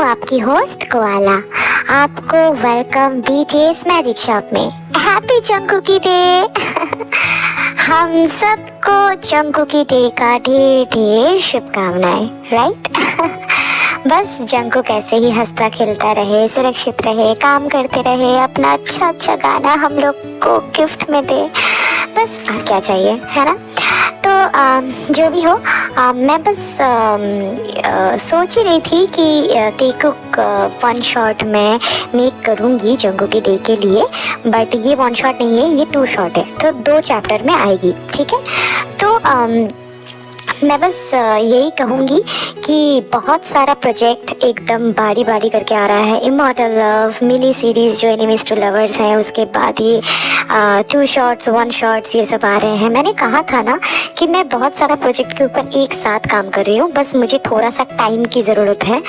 आपकी host koala. आपको welcome BTS magic shop में। Happy Jungkookie day. हम सबको जंकुकी डे का ढेर ढेर शुभकामनाएं, राइट? बस जंकुक ऐसे ही हंसता खेलता रहे, सुरक्षित रहे, काम करते रहे, अपना अच्छा अच्छा गाना हम लोग को गिफ्ट में दे, बस और क्या चाहिए, है ना? तो जो भी हो, मैं बस सोच ही रही थी कि टेकुक वन शॉट में मेक करूँगी जंकुकी डे के लिए, बट ये वन शॉट नहीं है, ये 2 शॉट है, तो 2 चैप्टर में आएगी, ठीक है? तो मैं बस यही कहूँगी कि बहुत सारा प्रोजेक्ट एकदम बारी बारी करके आ रहा है। इमॉर्टल लव मिनी सीरीज़ जो एनिमीज टू लवर्स है, उसके बाद ये 2 शॉट्स 1 शॉट्स ये सब आ रहे हैं। मैंने कहा था ना कि मैं बहुत सारा प्रोजेक्ट के ऊपर एक साथ काम कर रही हूँ, बस मुझे थोड़ा सा टाइम की ज़रूरत है।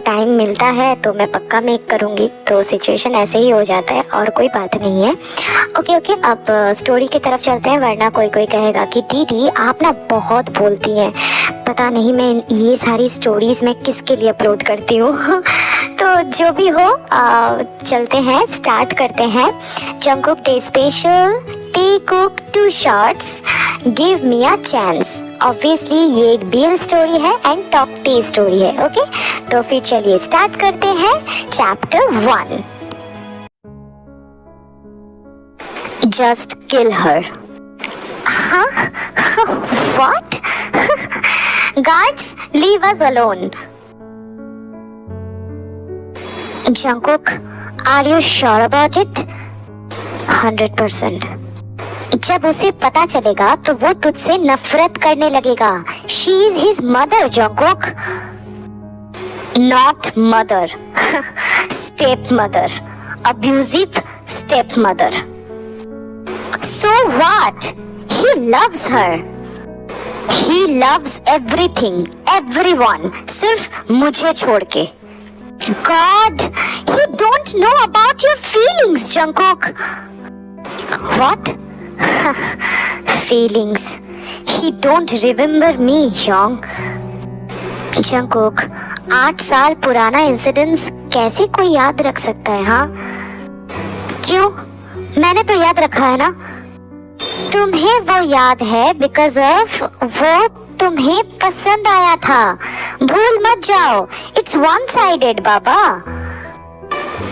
टाइम मिलता है तो मैं पक्का मेक करूँगी, तो सिचुएशन ऐसे ही हो जाता है और कोई बात नहीं है। ओके, अब स्टोरी की तरफ चलते हैं, वरना कोई कहेगा कि दीदी आप ना बहुत बोलती हैं, पता नहीं मैं ये सारी स्टोरीज में किसके लिए अपलोड करती हूँ। तो जो भी हो, चलते हैं, स्टार्ट करते हैं। Jungkook day special Taekook 2 shots give me a chance. Obviously ये एक BL स्टोरी है एंड टॉप टी स्टोरी है। ओके, तो फिर चलिए स्टार्ट करते हैं चैप्टर 1। जस्ट किल हर। हाँ? What? Guards, leave us alone. Jungkook, are you sure about it? 100%. जब उसे पता चलेगा तो वो तुझसे नफरत करने लगेगा। She is his mother, Jungkook. Not mother. Stepmother. Abusive stepmother. So what? He loves her. He loves everything, everyone, सिर्फ मुझे छोड़ के। God, he don't know about your feelings, Jungkook. What? Feelings. He don't remember me, Young. Jungkook, 8 साल पुराना incidence कैसे कोई याद रख सकता है? हाँ, क्यों? मैंने तो याद रखा है ना। तुम्हें वो याद है बिकॉज ऑफ वो तुम्हें पसंद आया था। भूल मत जाओ, इट्स वन साइडेड बाबा।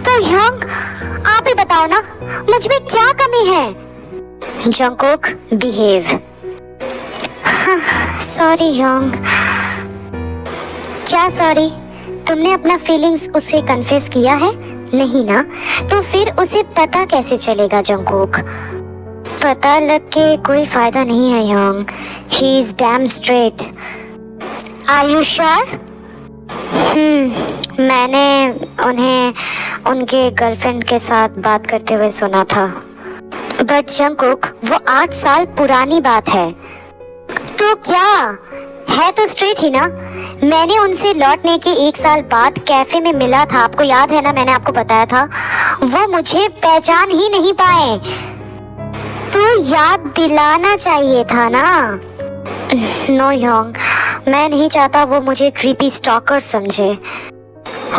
तो यंग, आप ही बताओ ना, मुझ में क्या कमी है? Jungkook, behave. Sorry young. क्या सॉरी? तुमने अपना फीलिंग्स उसे कन्फेस किया है? नहीं ना, तो फिर उसे पता कैसे चलेगा जंकुक? पता लग के कोई फायदा नहीं है young. He is damn straight. Are you sure? मैंने उन्हें उनके गर्लफ्रेंड के साथ बात करते हुए सुना था। बट जंकुक, वो 8 साल पुरानी बात है। तो क्या है? तो स्ट्रेट ही ना। मैंने उनसे लौटने के 1 साल बाद कैफे में मिला था, आपको याद है ना? मैंने आपको बताया था। वो मुझे पहचान ही नहीं पाए, तो याद दिलाना चाहिए था ना। नो योंग, मैं नहीं चाहता वो मुझे क्रीपी स्टॉकर समझे।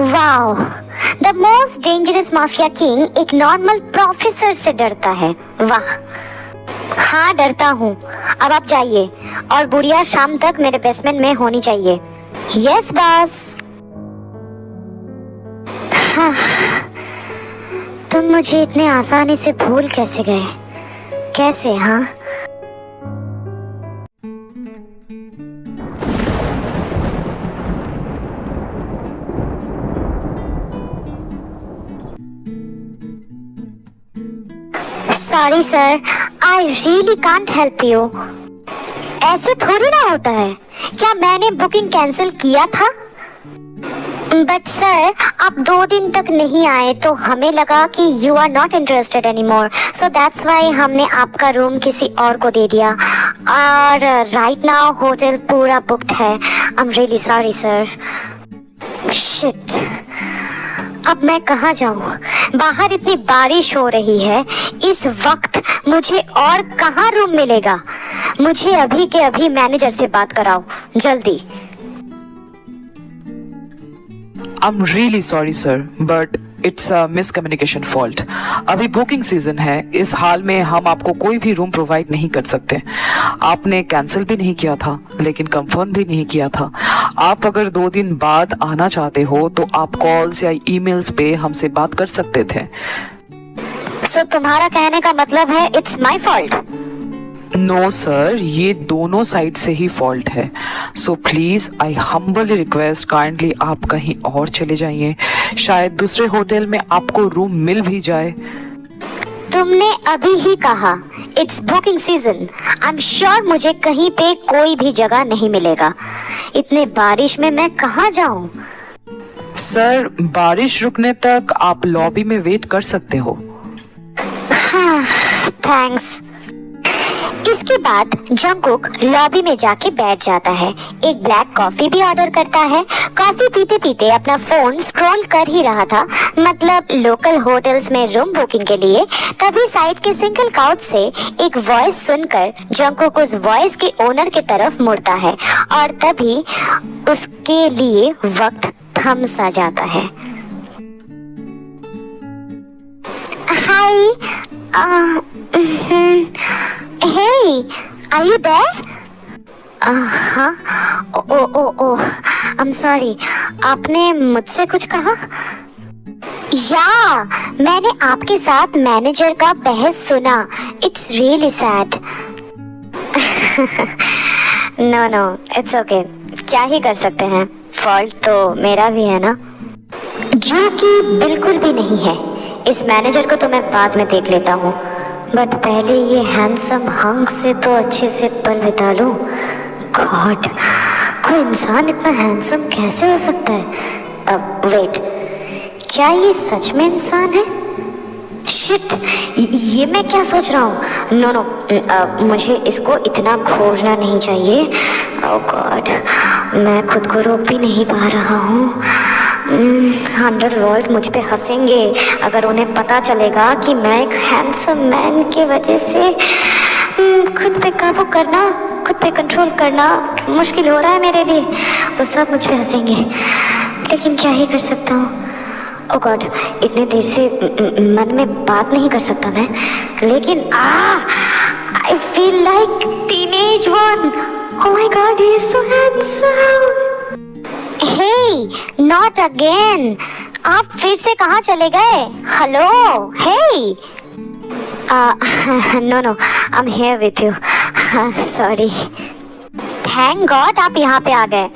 Wow, the most dangerous mafia king एक नॉर्मल प्रोफेसर से डरता है। वाह। हाँ, डरता हूँ। अब आप जाइए और बुढ़िया शाम तक मेरे बेसमेंट में होनी चाहिए। Yes boss. हाँ, तुम मुझे इतने आसानी से भूल कैसे गए? कैसे? हाँ, sorry sir, I really can't help you. ऐसे थोड़ी ना होता है। क्या मैंने बुकिंग कैंसिल किया था? बट सर, आप 2 दिन तक नहीं आए तो हमें लगा कि you are not interested anymore, so that's why हमने आपका रूम किसी और को दे दिया, और राइट नाउ होटल पूरा बुक्ड है। I am really sorry sir. Shit, अब मैं कहाँ जाऊँ? बाहर इतनी बारिश हो रही है, इस वक्त मुझे और कहाँ रूम मिलेगा? मुझे अभी के अभी मैनेजर से बात कराओ, जल्दी। I'm really sorry sir, but it's a miscommunication fault. अभी बुकिंग सीजन है, इस हाल में हम आपको कोई भी रूम प्रोवाइड नहीं कर सकते। आपने कैंसिल भी नहीं किया था, लेकिन कंफर्म भी नहीं किया था। आप अगर 2 दिन बाद आना चाहते हो तो आप कॉल्स या ईमेल्स पे हमसे बात कर सकते थे। सो तुम्हारा कहने का मतलब है it's my fault? No sir, ये दोनों साइड से ही फॉल्ट है। So please I humbly request, kindly आप कहीं और चले जाइए। शायद दूसरे होटल में आपको रूम मिल भी जाए। तुमने अभी ही कहा it's booking season. I am sure मुझे कहीं पे कोई भी जगह नहीं मिलेगा। इतने बारिश में मैं कहाँ जाऊं? सर, बारिश रुकने तक आप लॉबी में वेट कर सकते हो। थैंक्स। इसके बाद जंगकुक लॉबी में जाके बैठ जाता है। एक ब्लैक कॉफी भी ऑर्डर करता है। कॉफी पीते पीते अपना फोन स्क्रॉल कर ही रहा था, मतलब लोकल होटल्स में रूम बुकिंग के लिए। तभी साइड के सिंगल काउच से एक वॉइस सुनकर जंगकुक उस वॉइस के ओनर की तरफ मुड़ता है और तभी उसके लिए वक्त थम सा जाता है। हाय, hey, are you there? हाँ, ओ, I'm sorry, आपने मुझसे कुछ कहा? या, मैंने आपके साथ मैनेजर का बहस सुना। It's really sad. No, it's okay. क्या ही कर सकते हैं, फॉल्ट तो मेरा भी है ना। जो कि बिल्कुल भी नहीं है। इस मैनेजर को तो मैं बाद में देख लेता हूँ, बट पहले ये हैंडसम हंक से तो अच्छे से पल बिता लूं। गॉड, कोई इंसान इतना हैंडसम कैसे हो सकता है? अब वेट, क्या ये सच में इंसान है? शिट, ये मैं क्या सोच रहा हूँ? नो, मुझे इसको इतना खोजना नहीं चाहिए। ओह गॉड, मैं खुद को रोक भी नहीं पा रहा हूँ। अंडरवर्ल्ड मुझ पे हंसेंगे अगर उन्हें पता चलेगा कि मैं एक हैंडसम मैन की वजह से खुद पे काबू करना, खुद पे कंट्रोल करना मुश्किल हो रहा है मेरे लिए। वो सब मुझ पे हंसेंगे, लेकिन क्या ही कर सकता हूँ। ओह गॉड, इतने देर से मन में बात नहीं कर सकता मैं, लेकिन I feel like teenage one. Oh my God, he is so handsome. Hey, not again. आप फिर से कहाँ चले गए? Hello, hey. No, I'm here with you. Sorry. Thank God आप यहाँ पे आ गए।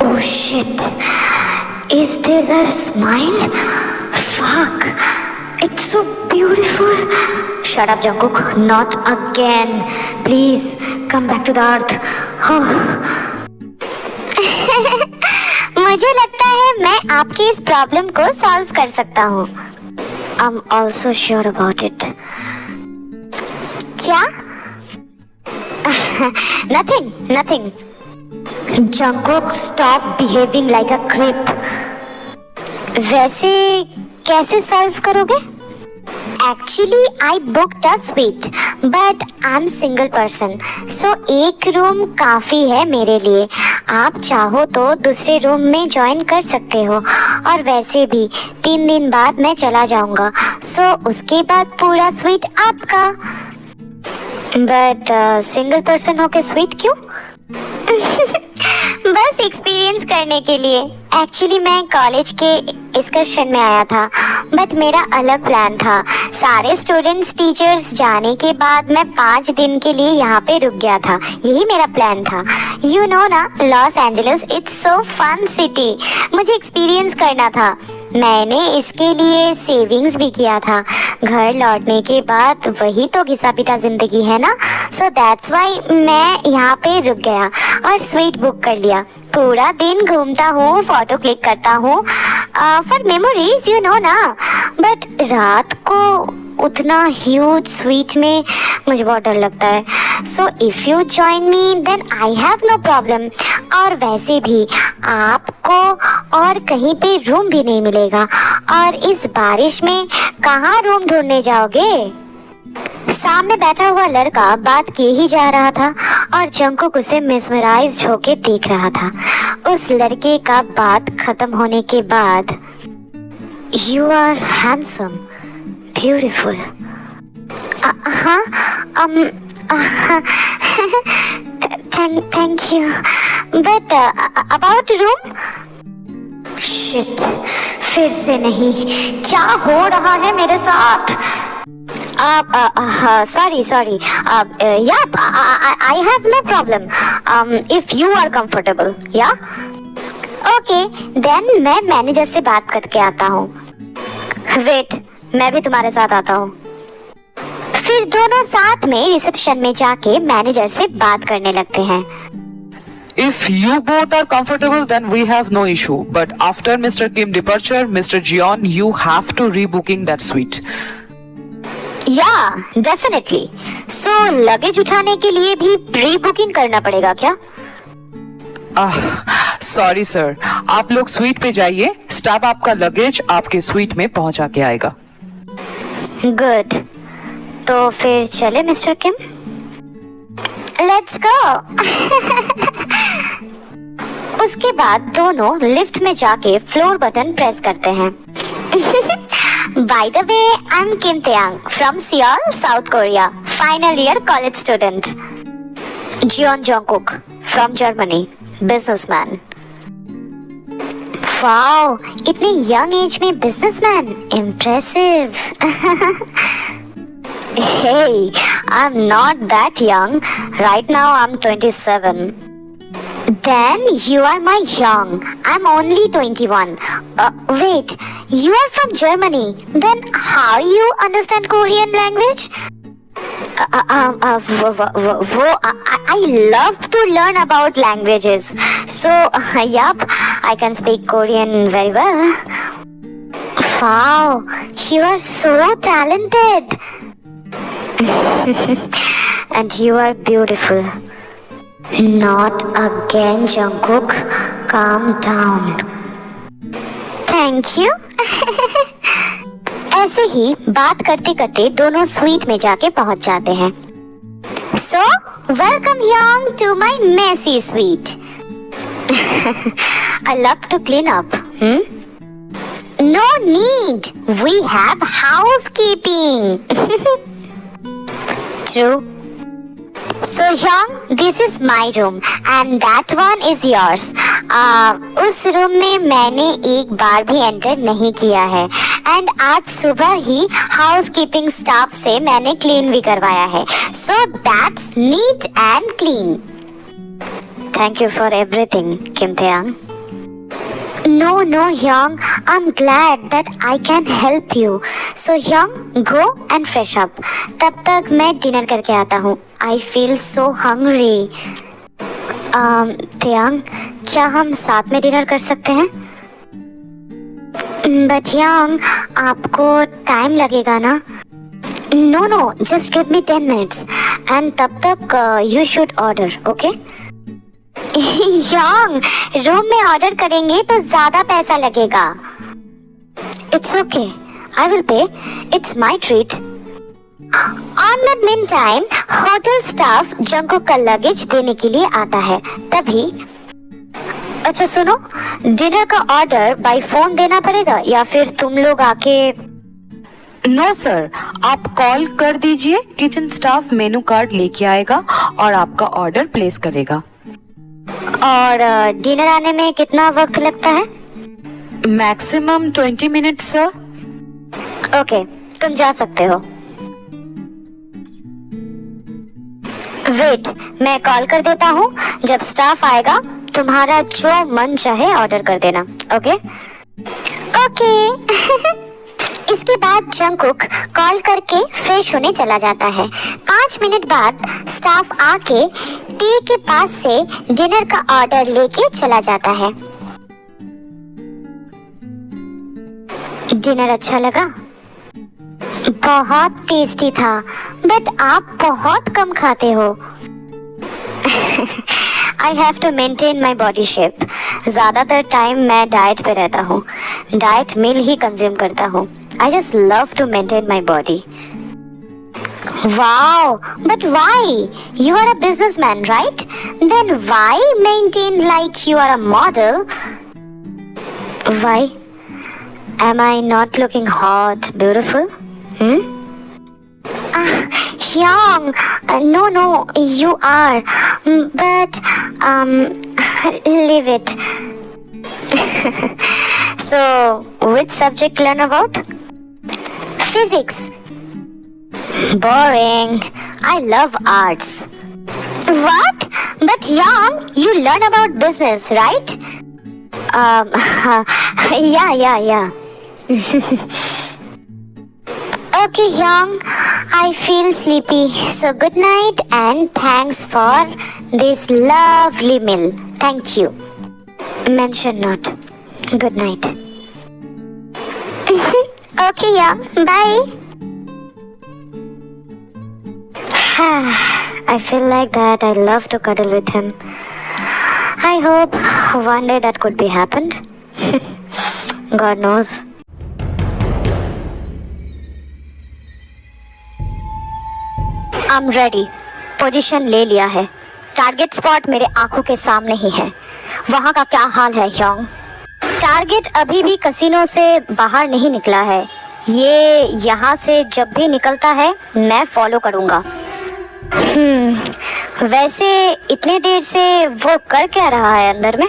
Oh shit. Is this her smile? Fuck. It's so beautiful. Shut up, Jungkook. Not again. Please come back to the earth. मुझे लगता है मैं आपकी इस प्रॉब्लम को सॉल्व कर सकता हूँ। I'm also sure about it. क्या? Nothing. Jungkook, stop behaving like a creep. वैसे कैसे सॉल्व करोगे? Actually, I booked a suite, but I'm single person, so एक रूम काफी है मेरे लिए। आप चाहो तो दूसरे रूम में ज्वाइन कर सकते हो, और वैसे भी 3 दिन बाद मैं चला जाऊंगा, सो उसके बाद पूरा स्वीट आपका। बट सिंगल पर्सन होके स्वीट क्यों? बस एक्सपीरियंस करने के लिए। एक्चुअली मैं कॉलेज के एक्सकर्शन में आया था, बट मेरा अलग प्लान था। सारे स्टूडेंट्स टीचर्स जाने के बाद मैं 5 दिन के लिए यहाँ पे रुक गया था। यही मेरा प्लान था। यू नो ना, Los Angeles it's so fun city. मुझे एक्सपीरियंस करना था। मैंने इसके लिए सेविंग्स भी किया था। घर लौटने के बाद वही तो घिसा पिटा जिंदगी है ना, सो दैट्स वाई मैं यहाँ पे रुक गया और स्वीट बुक कर लिया। पूरा दिन घूमता हूँ, फोटो क्लिक करता हूँ फॉर मेमोरीज, यू नो ना। बट रात को उतना ह्यूज स्वीट में मुझे बहुत डर लगता है। So if you join me then I have no problem. और वैसे भी आपको और कहीं पे रूम भी नहीं मिलेगा, और इस बारिश में कहाँ रूम ढूंढने जाओगे? सामने बैठा हुआ लड़का बात किए ही जा रहा था और जंकुक उसे मिसमराइज्ड होके देख रहा था। उस लड़के का बात खत्म होने के बाद, यू आर हैंडसम, ब्यूटीफुल। हाँ, thank you, but about room? Shit, फिर से नहीं, क्या हो रहा है मेरे साथ? Sorry. Yeah, I have no problem. If you are comfortable, yeah. Okay, then मैं मैनेजर से बात करके आता हूँ। Wait, मैं भी तुम्हारे साथ आता हूँ। फिर दोनों साथ में रिसेप्शन में जाके मैनेजर से बात करने लगते हैं। If you both are comfortable, then we have no issue. But after Mr. Kim departure, Mr. Jeon, you have to rebooking that suite. Yeah, definitely. So luggage उठाने के लिए भी प्री बुकिंग करना पड़ेगा क्या? सॉरी सर, आप लोग sweet पे जाइए, स्टाफ आपका लगेज आपके स्वीट में पहुंचा के आएगा। गुड, तो फिर चले मिस्टर किम? Let's go. उसके बाद दोनों लिफ्ट में जाके फ्लोर बटन प्रेस करते हैं। By the way, I'm Kim Taeyang from Seoul, South Korea, final year college student. Jeon Jungkook from Germany, businessman. Wow, इतनी young age में businessman, impressive. Hey, I'm not that young. Right now I'm 27. Then you are my young. I'm only 21. Wait, you are from Germany. Then how you understand Korean language? I love to learn about languages. So, yup, I can speak Korean very well. Wow, you are so talented. And you are beautiful. Not again, Jungkook. Calm down. Thank you. ऐसे ही बात करते करते दोनों sweet में जाके पहुंच जाते हैं। So, welcome Young to my messy suite. I love to clean up. No need. We have housekeeping. True. So Young, this is my room and that one is yours. उस रूम में मैंने एक बार भी एंटर नहीं किया है and आज सुबह ही हाउसकीपिंग स्टाफ से मैंने क्लीन भी करवाया है. So that's neat and clean. Thank you for everything Kim Taeyang. No, Young. I'm glad that I can help you. So, Young, go and fresh up. तब तक मैं डिनर करके आता हूँ. I feel so hungry. तेयांग, क्या हम साथ में डिनर कर सकते हैं? But Young, आपको टाइम लगेगा ना? No, just give me 10 minutes. And तब तक you should order, okay? Young, room में ऑर्डर करेंगे तो ज्यादा पैसा लगेगा. It's okay, I will pay. It's my treat. On the meantime, hotel staff Jungkook का लगेज देने के लिए आता है. तभी अच्छा सुनो, डिनर का ऑर्डर बाय फोन देना पड़ेगा या फिर तुम लोग आके? नो सर, आप कॉल कर दीजिए, किचन स्टाफ मेनू कार्ड लेके आएगा और आपका ऑर्डर प्लेस करेगा. और डिनर आने में कितना वक्त लगता है? Maximum 20 minutes sir. ओके, तुम जा सकते हो. वेट, मैं कॉल कर देता हूँ. जब स्टाफ आएगा तुम्हारा जो मन चाहे ऑर्डर कर देना. ओके. इसके बाद जंकुक कॉल करके फ्रेश होने चला जाता है. 5 मिनट बाद स्टाफ आके टी के पास से डिनर का ऑर्डर लेके चला जाता है. डिनर अच्छा लगा? बहुत टेस्टी था, बट आप बहुत कम खाते हो. I have to maintain my body shape. ज्यादातर टाइम मैं डाइट पे रहता हूँ. डाइट मील ही कंज्यूम करता हूँ. I just love to maintain my body. Wow, but why? You are a businessman, right? Then why maintain like you are a model? Why? Am I not looking hot, beautiful? Young, no, you are. But, leave it. So, which subject learn about? Physics. Boring. I love arts. What? But Young, you learn about business, right? Yeah. Okay, Young, I feel sleepy. So good night and thanks for this lovely meal. Thank you. Mention not. Good night. Okay, Young, bye. I feel like that I love to cuddle with him. I hope one day that could be happened. God knows. I'm ready. Position ले लिया है. Target spot मेरे आंखों के सामने ही है. वहां का क्या हाल है ह्योंग? टारगेट अभी भी कसिनो से बाहर नहीं निकला है. ये यहाँ से जब भी निकलता है मैं फॉलो करूँगा. वैसे इतने देर से वो कर क्या रहा है अंदर में?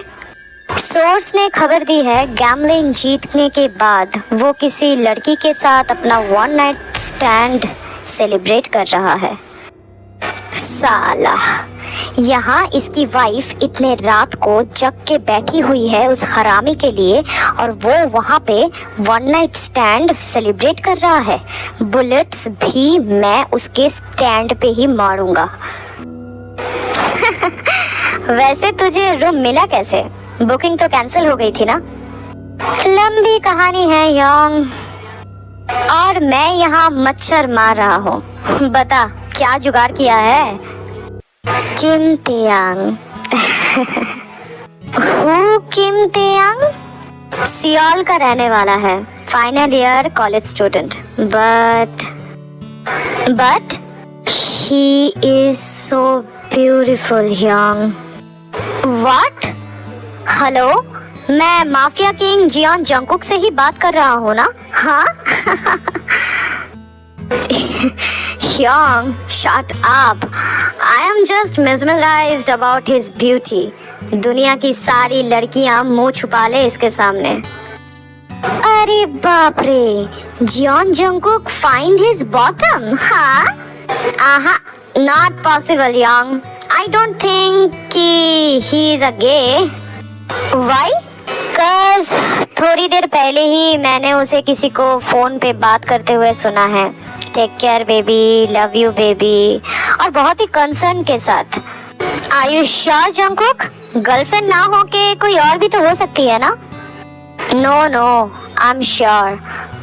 सोर्स ने खबर दी है गैम्बलिंग जीतने के बाद वो किसी लड़की के साथ अपना वन नाइट स्टैंड सेलिब्रेट कर रहा है. साला, यहाँ इसकी वाइफ इतने रात को जग के बैठी हुई है उस हरामी के लिए और वो वहाँ पे वन नाइट स्टैंड सेलिब्रेट कर रहा है. बुलेट्स भी मैं उसके स्टैंड पे ही मारूंगा. वैसे तुझे रूम मिला कैसे? बुकिंग तो कैंसिल हो गई थी ना? लंबी कहानी है ह्योंग. और मैं यहाँ मच्छर मार रहा हूँ. बता क्या जुगाड़ किया है? किम तेयांग. Who Kim तेयांग? सियोल का रहने वाला है. Final year college student. But he is so beautiful Hyeong. What? Hello, मैं माफिया किंग जियोन जंगकुक से ही बात कर रहा हूँ ना? हाँ. Hyung, shut up. I am just mesmerized about his beauty. दुनिया की सारी लड़कियां मुंह छुपा ले इसके सामने. अरे बाप रे, Jeon Jungkook find his bottom, हाँ? Not possible, Young. I don't think he is a gay. Why? Cause थोड़ी देर पहले ही मैंने उसे किसी को फोन पे बात करते हुए सुना है. Take care baby, love you baby, और बहुत ही कंसर्न के साथ. Are you sure Jungkook? Girlfriend ना हो के कोई और भी तो हो सकती है ना? No, I am sure.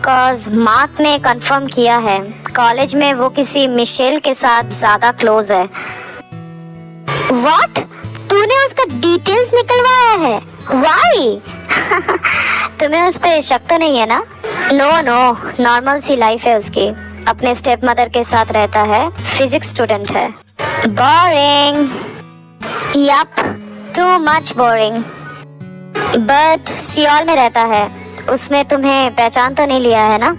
Cause Mark ने कंफर्म किया है कॉलेज में वो किसी मिशेल के साथ ज्यादा क्लोज है. व्हाट? तूने उसका डिटेल्स निकलवाया है? व्हाई? तुम्हें उस पे शक तो नहीं है ना? नो, नॉर्मल सी लाइफ है उसकी. अपने स्टेप मदर के साथ रहता है. फिजिक्स स्टूडेंट है. Boring. Yup, too much boring. But Seoul में रहता है. उसने तुम्हें पहचान तो नहीं लिया है ना?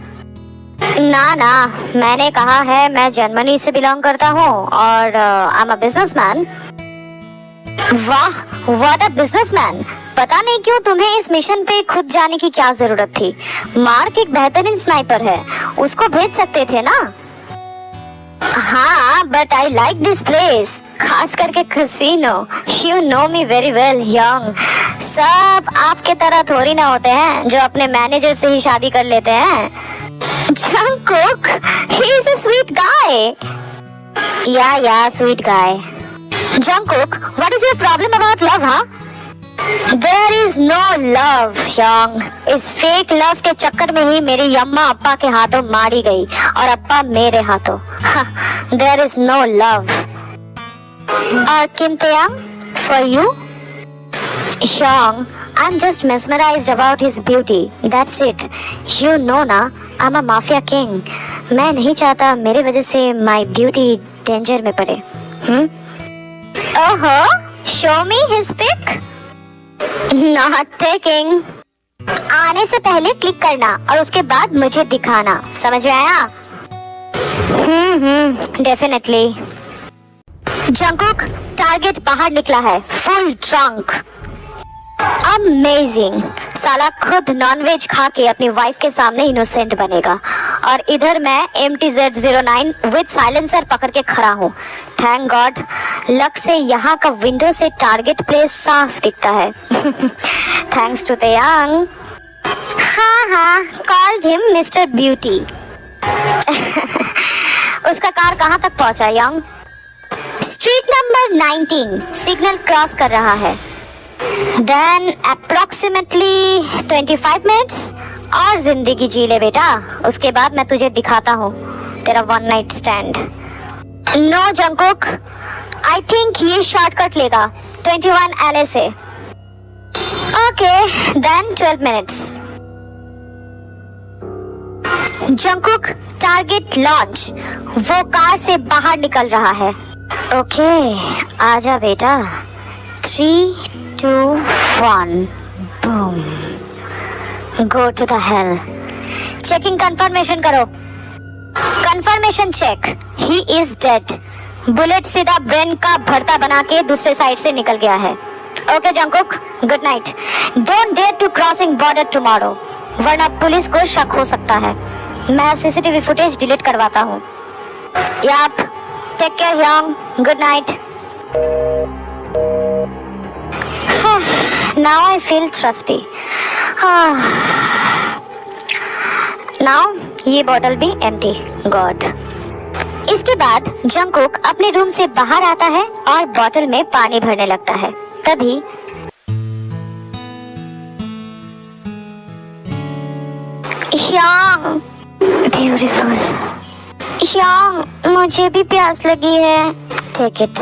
ना, मैंने कहा है मैं जर्मनी से बिलोंग करता हूँ और आई एम अ बिजनेसमैन. वाह, व्हाट अ बिजनेसमैन. पता नहीं क्यों तुम्हें इस मिशन पे खुद जाने की क्या जरूरत थी. मार्क एक बेहतरीन स्नाइपर है, उसको भेज सकते थे ना? हाँ, but I like this place, खास करके casino. You know me very well Hyeong. सब आपके तरह थोड़ी ना होते हैं जो अपने मैनेजर से ही शादी कर लेते हैं. Jungkook, he is a sweet guy. Yeah sweet guy. Jungkook, what is your problem about love? हाँ, There is no love, Hyung. इस फेक लव के चक्कर में ही मेरी यम्मा अप्पा के हाथों मारी गई और अप्पा मेरे हाथों. There is no love. और किम तेयांग, for you? Hyung, I'm just mesmerized about his beauty. That's it. You know ना, I'm a mafia king. मैं नहीं चाहता मेरे वजह से my beauty danger में पड़े. ओहो, show me his pic. Not taking. आने से पहले क्लिक करना और उसके बाद मुझे दिखाना. समझ में आया? डेफिनेटली. जंकुक, टारगेट बाहर निकला है, फुल ड्रंक. अमेजिंग. साला खुद नॉनवेज खा के अपनी वाइफ के सामने इनोसेंट बनेगा और इधर मैं MTZ09 विद साइलेंसर पकड़ के खड़ा हूँ. थैंक गॉड, लक से यहाँ का विंडो से टारगेट प्लेस साफ दिखता है. Thanks to Taeyang. हाँ, कॉल्ड हिम मिस्टर ब्यूटी. उसका कार कहाँ तक पहुंचा Young? Street number 19 signal cross कर रहा है. देन अप्रोक्सीमेटली 25 मिनट्स और जिंदगी जी ले बेटा. उसके बाद मैं तुझे दिखाता हूँ तेरा one night stand. No Jungkook, I think ये शॉर्टकट लेगा. 21 LA से. Okay, then 12 minutes. Jungkook, target launch. वो कार से बाहर निकल रहा है. ओके, आजा बेटा. 3, 2, 1, boom. Go to the hell. Checking confirmation करो. Confirmation check. He is dead. Bullet सीधा ब्रेन का भरता बना के दूसरे साइड से निकल गया है. Okay Jungkook, good night. Don't dare to crossing border tomorrow, वरना पुलिस को शक हो सकता है. मैं CCTV फुटेज डिलीट करवाता हूँ. Yup, take care Young. Good night. Now I feel thirsty. Now ये बॉटल भी एम्प्टी. गॉड. इसके बाद जंकुक अपने रूम से बाहर आता है और बॉटल में पानी भरने लगता है. तभी यांग, ब्यूटीफुल. यांग, मुझे भी प्यास लगी है. Take it.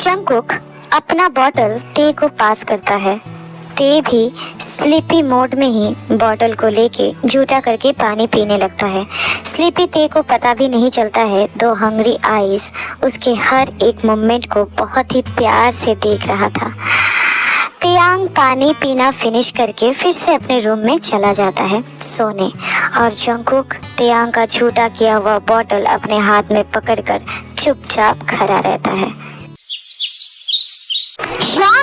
जंकुक अपना बॉटल ते को पास करता है. ते भी स्लीपी मोड में ही बॉटल को लेके झूठा करके पानी पीने लगता है. स्लीपी ते को पता भी नहीं चलता है. दो हंग्री आईज उसके हर एक मूवमेंट को बहुत ही प्यार से देख रहा था. तेयांग पानी पीना फिनिश करके फिर से अपने रूम में चला जाता है सोने और जंकुक तेयांग का झूठा किया हुआ बॉटल अपने हाथ में पकड़कर चुपचाप खड़ा रहता है.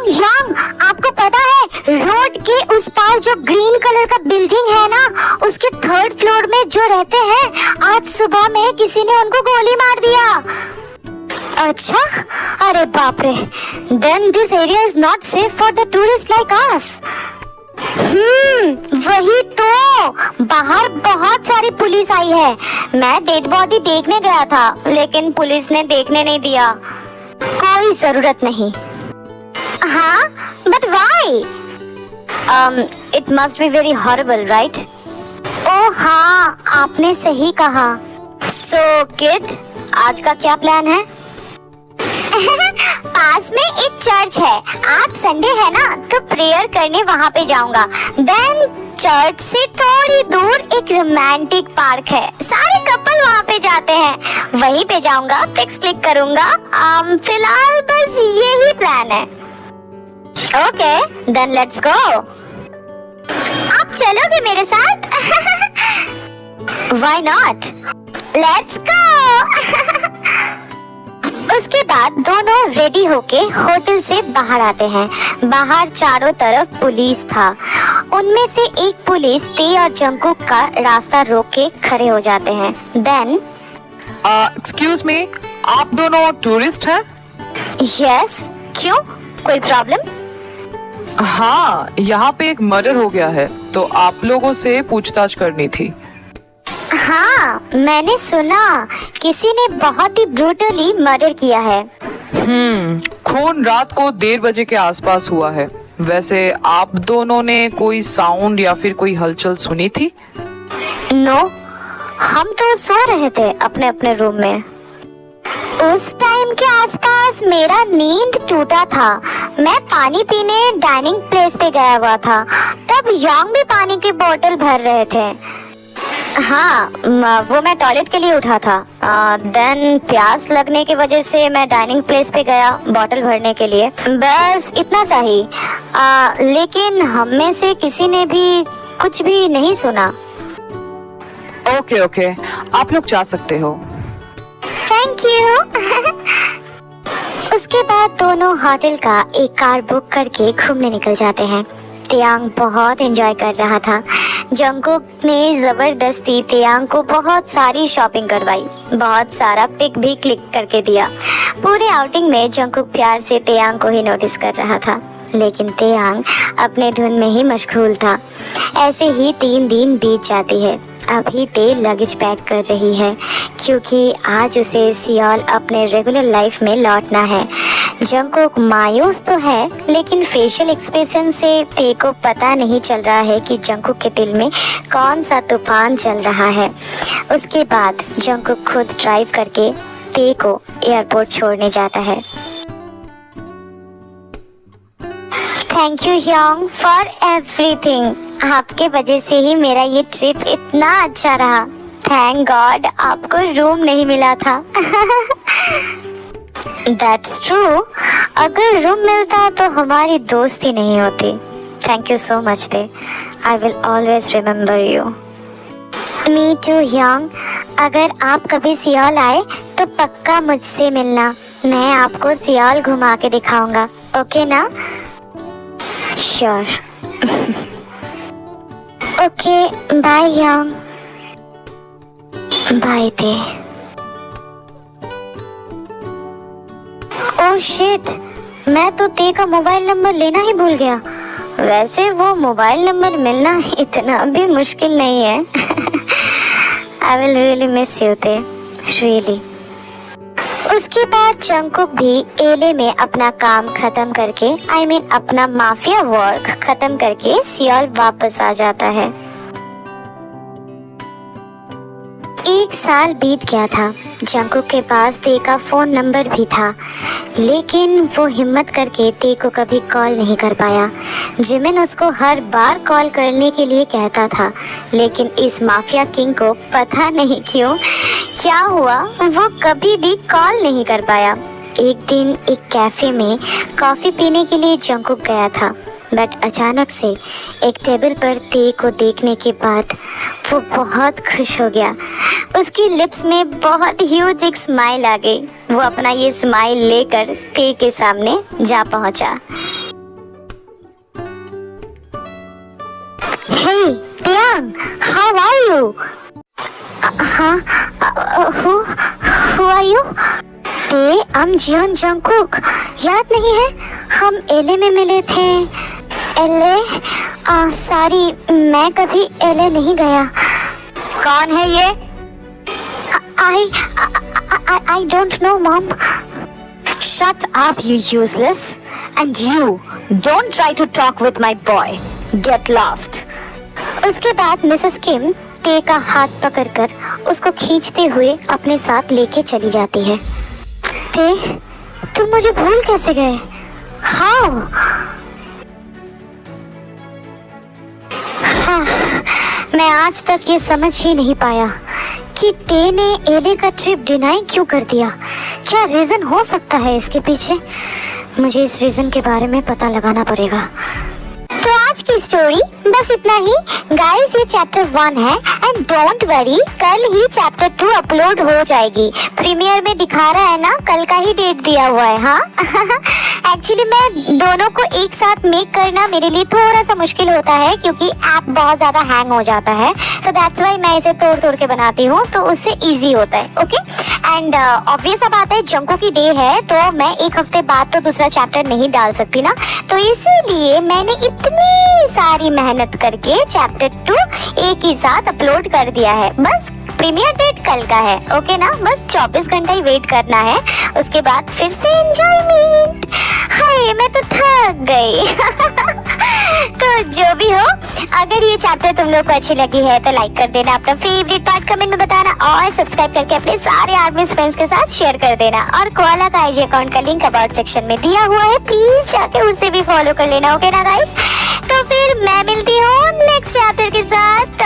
यांग, आपको पता है रोड के उस पार जो ग्रीन कलर का बिल्डिंग है ना, उसके 3rd फ्लोर में जो रहते हैं, आज सुबह में किसी ने उनको गोली मार दिया. अच्छा, अरे बाप रे. Then this area is not safe for the tourists like us. वही तो, बाहर बहुत सारी पुलिस आई है. मैं डेड बॉडी देखने गया था लेकिन पुलिस ने देखने नहीं दिया. कोई जरूरत नहीं. हाँ, but why? It must be very horrible, right? ओह हाँ, आपने सही कहा. So kid, आज का क्या प्लान है? पास में एक चर्च है. आज संडे है ना, तो प्रेयर करने वहाँ पे जाऊंगा. देन चर्च से थोड़ी दूर एक रोमांटिक पार्क है. सारे कपल वहाँ पे जाते हैं. वहीं पे जाऊंगा, पिक्स क्लिक करूंगा. फिलहाल बस यही प्लान है. Okay, then let's go. आप चलोगे मेरे साथ? Why not? Let's go. उसके बाद दोनों रेडी होके होटल से बाहर आते हैं. बाहर चारों तरफ पुलिस था. उनमें से एक पुलिस ते और जंकुक का रास्ता रोक के खड़े हो जाते हैं. देन एक्सक्यूज मी, आप दोनों टूरिस्ट हैं? यस, क्यों, कोई प्रॉब्लम? हाँ, यहाँ पे एक मर्डर हो गया है तो आप लोगों से पूछताछ करनी थी. हाँ, मैंने सुना किसी ने बहुत ही ब्रूटली मर्डर किया है. खून रात को 1:30 बजे के आसपास हुआ है. वैसे आप दोनों ने कोई साउंड या फिर कोई हलचल सुनी थी? नो, हम तो सो रहे थे अपने अपने रूम में. उस टाइम के आसपास मेरा नींद टूटा था। मैं पानी पीने डाइनिंग प्लेस पे गया हुआ था। तब योंग भी पानी की बोतल भर रहे थे। हाँ, वो मैं टॉयलेट के लिए उठा था। देन प्यास लगने की वजह से मैं डाइनिंग प्लेस पे गया बोतल भरने के लिए। बस इतना सा ही। लेकिन हम में से किसी ने भी कुछ भी नहीं सुना। ओके ओके, आप लोग जा सकते हो। Thank you. उसके बाद दोनों होटल का एक कार बुक करके घूमने निकल जाते हैं। तेयांग बहुत एंजॉय कर रहा था। जंगकुक ने जबरदस्ती तेयांग को बहुत सारी शॉपिंग करवाई, बहुत सारा पिक भी क्लिक करके दिया। पूरे आउटिंग में जंगकुक प्यार से तेयांग को ही नोटिस कर रहा था, लेकिन तेयांग अपने धुन में ही मशगूल था। ऐसे ही 3 दिन बीत जाती है। अभी ते लगेज पैक कर रही है क्योंकि आज उसे सियोल अपने रेगुलर लाइफ में लौटना है। जंगकुक मायूस तो है, लेकिन फेशियल एक्सप्रेशन से ते को पता नहीं चल रहा है कि जंगकुक के दिल में कौन सा तूफान चल रहा है। उसके बाद जंगकुक खुद ड्राइव करके ते को एयरपोर्ट छोड़ने जाता है। Thank you Yong for everything. आपके वजह से ही मेरा ये ट्रिप इतना अच्छा रहा। थैंक गॉड आपको रूम नहीं मिला था। That's true. अगर रूम मिलता तो हमारी दोस्ती नहीं होती। Thank you so much they. I will always remember you. Me too Yong. अगर आप कभी सियोल आए तो पक्का मुझसे मिलना। मैं आपको सियोल घुमा के दिखाऊंगा। ओके ना? Sure. Okay, bye Young. Bye दे। ओह शिट, मैं तो ते का मोबाइल नंबर लेना ही भूल गया। वैसे वो मोबाइल नंबर मिलना इतना भी मुश्किल नहीं है। I will really miss you ते, रियली। उसके बाद जंगकुक भी एले में अपना काम खत्म करके अपना माफिया वर्क खत्म करके सियोल वापस आ जाता है। 1 साल बीत गया था। जंगकुक के पास ते का फोन नंबर भी था, लेकिन वो हिम्मत करके ते को कभी कॉल नहीं कर पाया। जिमिन उसको हर बार कॉल करने के लिए कहता था, लेकिन इस माफिया किंग को पता नहीं क्यों क्या हुआ, वो कभी भी कॉल नहीं कर पाया। एक दिन एक कैफे में कॉफी पीने के लिए जंगकुक गया था, बट अचानक से एक टेबल पर ते को देखने के बाद वो बहुत खुश हो गया। उसकी लिप्स में बहुत ह्यूज एक स्माइल आ गई। वो अपना ये स्माइल लेकर ते के सामने जा पहुंचा। हे तेयांग, हाउ आर यू? हाँ, who are you? ते, I'm जियोन जंगकुक। याद नहीं है? हम एले में मिले थे। एले? सॉरी, मैं कभी एले नहीं गया। कौन है ये? I don't know, Mom. Shut up, you useless. And you, don't try to talk with my boy. Get lost. उसके बाद मिसेस किम ते का हाथ पकड़कर उसको खींचते हुए अपने साथ लेके चली जाती है। ते, तुम मुझे भूल कैसे गए? How? हाँ, मैं आज तक ये समझ ही नहीं पाया कि ते ने एले का ट्रिप डिनाई क्यों कर दिया। क्या रीजन हो सकता है इसके पीछे? मुझे इस रीजन के बारे में पता लगाना पड़ेगा। तो आज की स्टोरी बस इतना ही गाइस। ये चैप्टर 1 है एंड डोंट वरी, कल ही चैप्टर 2 अपलोड हो जाएगी। प्रीमियर में दिखा रहा है ना, कल का ही डेट दिया हुआ है। हाँ एक्चुअली मैं दोनों को एक साथ मेक करना मेरे लिए थोड़ा सा मुश्किल होता है, क्योंकि ऐप बहुत ज्यादा हैंग हो जाता है। सो दैट्स व्हाई मैं इसे तोड़ तोड़ के बनाती हूँ, तो उससे इजी होता है। ओके, एंड ऑब्वियस सा बात है, जंगकुक की डे है तो मैं एक हफ्ते बाद तो दूसरा चैप्टर नहीं डाल सकती ना, तो इसीलिए मैंने इतनी सारी मेहनत करके चैप्टर 2 एक ही साथ अपलोड कर दिया है। बस प्रीमियर डेट कल का है। ओके ना, बस 24 घंटा ही वेट करना है, उसके बाद फिर से एंजॉयमेंट। हाय, मैं तो थक गई। तो जो भी हो, अगर ये चैप्टर तुम लोग को अच्छी लगी है तो लाइक कर देना, अपना फेवरेट पार्ट कमेंट में बताना और सब्सक्राइब करके अपने सारे आर्मी फ्रेंड्स के साथ शेयर कर देना। और कोआला का आईजी अकाउंट का लिंक अबाउट सेक्शन में दिया हुआ है, प्लीज जाके उसे भी फॉलो कर लेना। ओके ना गाइस, तो फिर मैं मिलती हूँ नेक्स्ट चैप्टर के साथ।